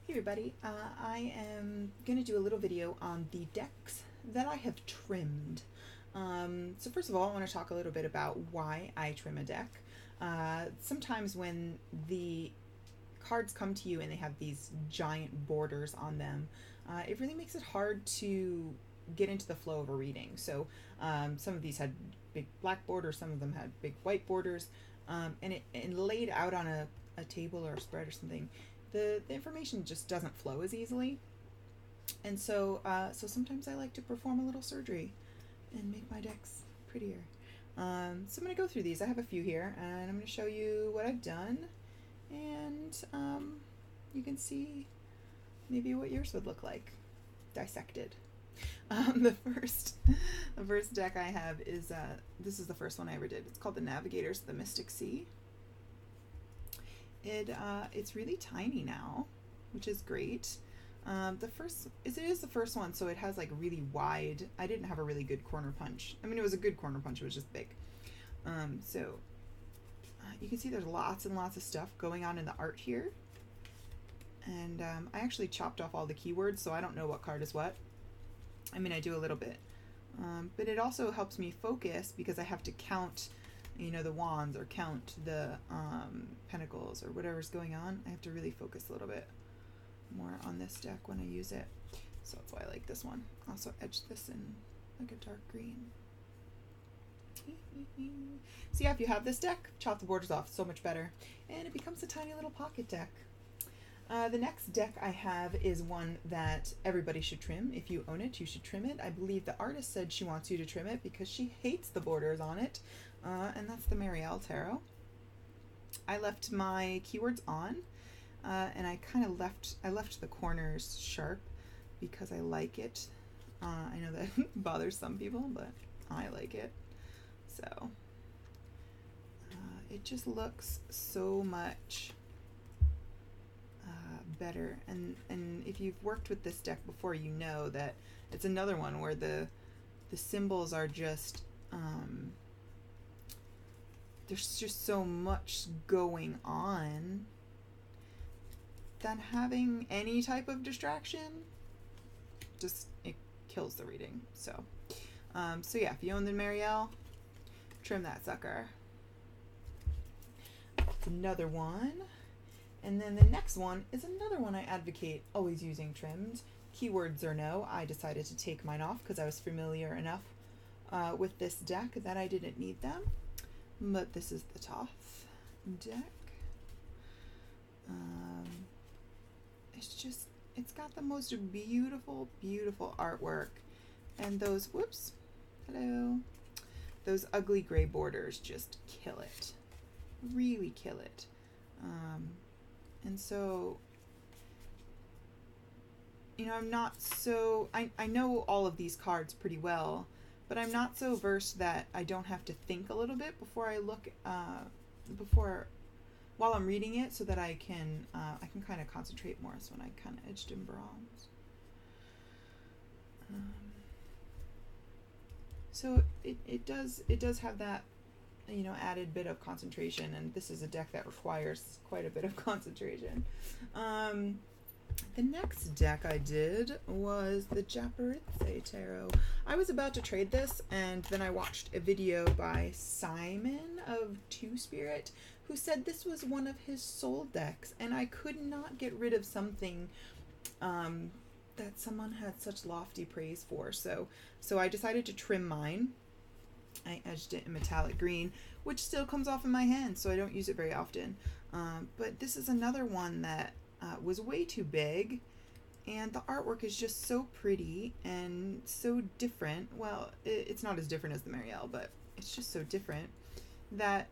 Hey everybody, I am going to do a little video on the decks that I have trimmed. So first of all, I want to talk a little bit about why I trim a deck. Sometimes when the cards come to you and they have these giant borders on them, it really makes it hard to get into the flow of a reading. So some of these had big black borders, some of them had big white borders, and it laid out on a table or a spread or something. The information just doesn't flow as easily, and so sometimes I like to perform a little surgery and make my decks prettier. So I'm going to go through these. I have a few here, and I'm going to show you what I've done, and you can see maybe what yours would look like dissected. The first deck I have is this is the first one I ever did. It's called the Navigators Mystic. It's really tiny now, which is great. It is the first one, so it has like really wide. I didn't have a really good corner punch. I mean, it was a good corner punch. It was just big. You can see there's lots and lots of stuff going on in the art here. And I actually chopped off all the keywords, so I don't know what card is what. I mean, I do a little bit, but it also helps me focus because I have to count, the wands or count the pentacles or whatever's going on. I have to really focus a little bit more on this deck when I use it. So that's why I like this one. Also edge this in like a dark green. So yeah, if you have this deck, chop the borders off, so much better. And it becomes a tiny little pocket deck. The next deck I have is one that everybody should trim. If you own it, you should trim it. I believe the artist said she wants you to trim it because she hates the borders on it. And that's the Mariel Tarot. I left my keywords on, and I kind of left the corners sharp because I like it. I know that bothers some people, but I like it. So it just looks so much better. And if you've worked with this deck before, you know that it's another one where the symbols are just there's just so much going on that having any type of distraction it kills the reading. So yeah, if you own the Mariel, trim that sucker. That's another one. And then the next one is another one I advocate always using trimmed. Keywords or no, I decided to take mine off because I was familiar enough with this deck that I didn't need them. But this is the Toth deck. It's got the most beautiful, beautiful artwork. And those ugly gray borders just kill it. Really kill it. And so, I'm not so, I know all of these cards pretty well, but I'm not so versed that I don't have to think a little bit before I look, while I'm reading it, so that I can kind of concentrate more. So when I kind of edged in bronze. So it does have that, added bit of concentration, and this is a deck that requires quite a bit of concentration. The next deck I did was the Jabberin Seitaro. I was about to trade this, and then I watched a video by Simon of Two Spirit, who said this was one of his soul decks, and I could not get rid of something that someone had such lofty praise for. So I decided to trim mine. I edged it in metallic green, which still comes off in my hand, so I don't use it very often. But this is another one that was way too big, and the artwork is just so pretty and so different. Well, it's not as different as the Mariel, but it's just so different that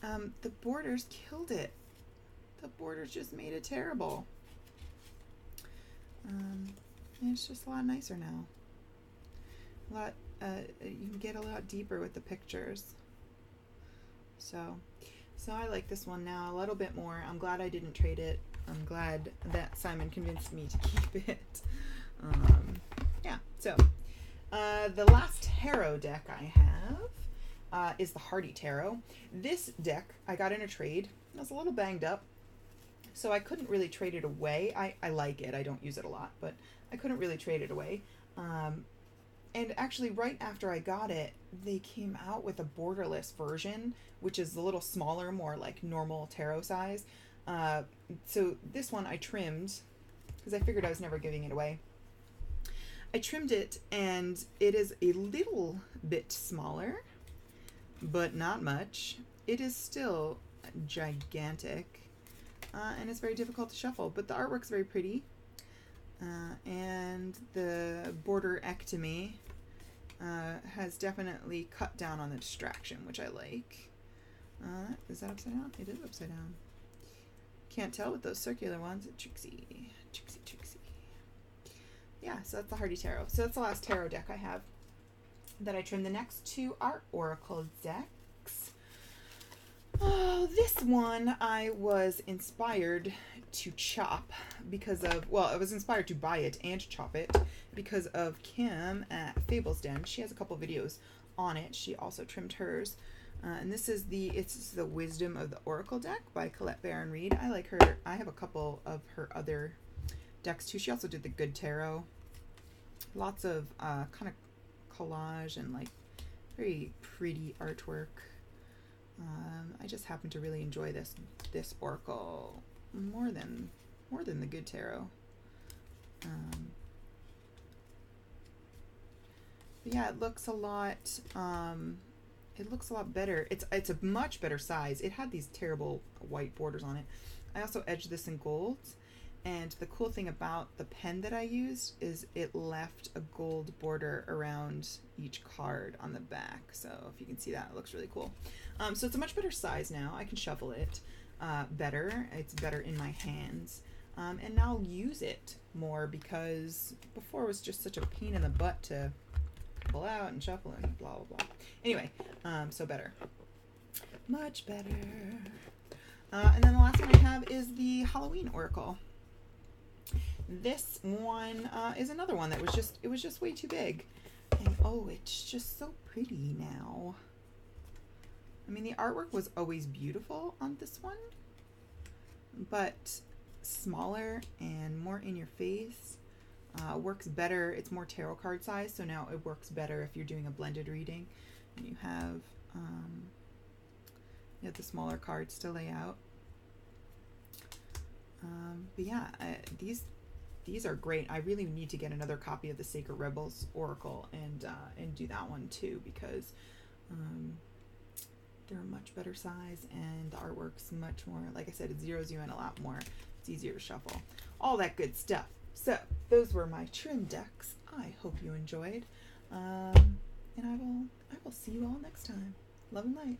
the borders killed it. The borders just made it terrible. And it's just a lot nicer now. You can get a lot deeper with the pictures. So I like this one now a little bit more. I'm glad I didn't trade it. I'm glad that Simon convinced me to keep it. Yeah, so the last tarot deck I have is the Hardy Tarot. This deck I got in a trade. It was a little banged up, So I couldn't really trade it away. I like it. I don't use it a lot, but I couldn't really trade it away. And actually, right after I got it, they came out with a borderless version, which is a little smaller, more like normal tarot size. So this one I trimmed because I figured I was never giving it away. I trimmed it, and it is a little bit smaller, but not much. It is still gigantic, and it's very difficult to shuffle, but the artwork's very pretty. And the border-ectomy has definitely cut down on the distraction, which I like. Is that upside down? It is upside down. Can't tell with those circular ones. Tricksy, tricksy, tricksy. Yeah, so that's the Hardy Tarot. So that's the last tarot deck I have that I trimmed. The next two are Oracle decks. Oh, this one I was inspired to chop because of, well, I was inspired to buy it and chop it because of Kim at Fables Den. She has a couple videos on it. She also trimmed hers. And this is it's the Wisdom of the Oracle deck by Colette Baron Reed. I like her. I have a couple of her other decks too. She also did the Good Tarot. Lots of kind of collage and like very pretty artwork. I just happen to really enjoy this Oracle more than the Good Tarot. But yeah, it looks a lot. It looks a lot better. It's a much better size. It had these terrible white borders on it. I also edged this in gold. And the cool thing about the pen that I used is it left a gold border around each card on the back. So if you can see that, it looks really cool. So it's a much better size now. I can shuffle it better. It's better in my hands. And now I'll use it more because before it was just such a pain in the butt to pull out and shuffle and blah, blah, blah. Anyway, so better. Much better. And then the last one I have is the Halloween Oracle. This one is another one that was just way too big. And oh, it's just so pretty now. I mean, the artwork was always beautiful on this one, but smaller and more in your face. Works better. It's more tarot card size, so now it works better if you're doing a blended reading. And you have the smaller cards to lay out. But yeah, these are great. I really need to get another copy of the Sacred Rebels Oracle and do that one too, because they're a much better size and the artwork's much more, like I said, it zeroes you in a lot more. It's easier to shuffle. All that good stuff. So those were my trim decks. I hope you enjoyed. And I will see you all next time. Love and light.